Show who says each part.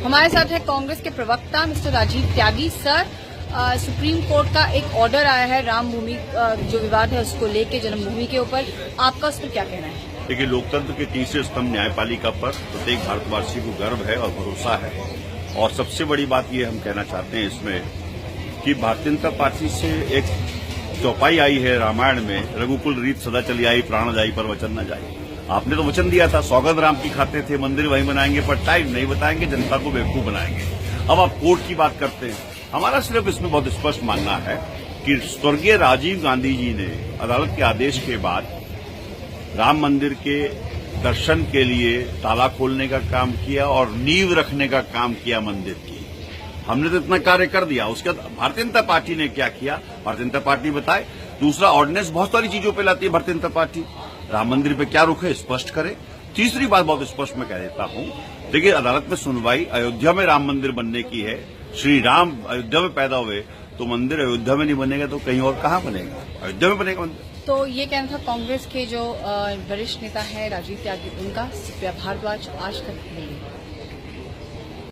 Speaker 1: हमारे साथ है कांग्रेस के प्रवक्ता मिस्टर राजीव त्यागी। सर, सुप्रीम कोर्ट का एक ऑर्डर आया है राम भूमि जो विवाद है उसको लेके, जन्मभूमि के ऊपर, आपका उस पर क्या कहना है?
Speaker 2: देखिए, लोकतंत्र के तीसरे स्तंभ न्यायपालिका पर प्रत्येक भारतवासी को गर्व है और भरोसा है। और सबसे बड़ी बात ये हम कहना चाहते हैं इसमें कि भारतीय जनता पार्टी से एक चौपाई आई है रामायण में, रघुकुल रीत सदा चली आई, प्राण जाई पर वचन न जाई। आपने तो वचन दिया था, सौगंध राम की खाते थे, मंदिर वहीं बनाएंगे, पर टाइम नहीं बताएंगे, जनता को बेवकूफ बनाएंगे। अब आप कोर्ट की बात करते हैं। हमारा सिर्फ इसमें बहुत स्पष्ट मानना है कि स्वर्गीय राजीव गांधी जी ने अदालत के आदेश के बाद राम मंदिर के दर्शन के लिए ताला खोलने का काम किया और नींव रखने का काम किया मंदिर की। हमने तो इतना कार्य कर दिया। उसके बाद भारतीय जनता पार्टी ने क्या किया, भारतीय जनता पार्टी बताए। दूसरा, ऑर्डिनेंस बहुत सारी चीजों पे लाती है भारतीय जनता पार्टी। राम मंदिर पे क्या रुख है, स्पष्ट करे। तीसरी बात बहुत स्पष्ट मैं कह देता हूं, देखिए, अदालत में सुनवाई अयोध्या में राम मंदिर बनने की है। श्री राम अयोध्या में पैदा हुए, तो मंदिर अयोध्या में नहीं बनेगा तो कहीं और कहां बनेगा? अयोध्या में बनेगा मंदिर।
Speaker 1: तो ये कहना था कांग्रेस के जो वरिष्ठ नेता है राजीव त्यागी, उनका भारद्वाज आज तक नहीं।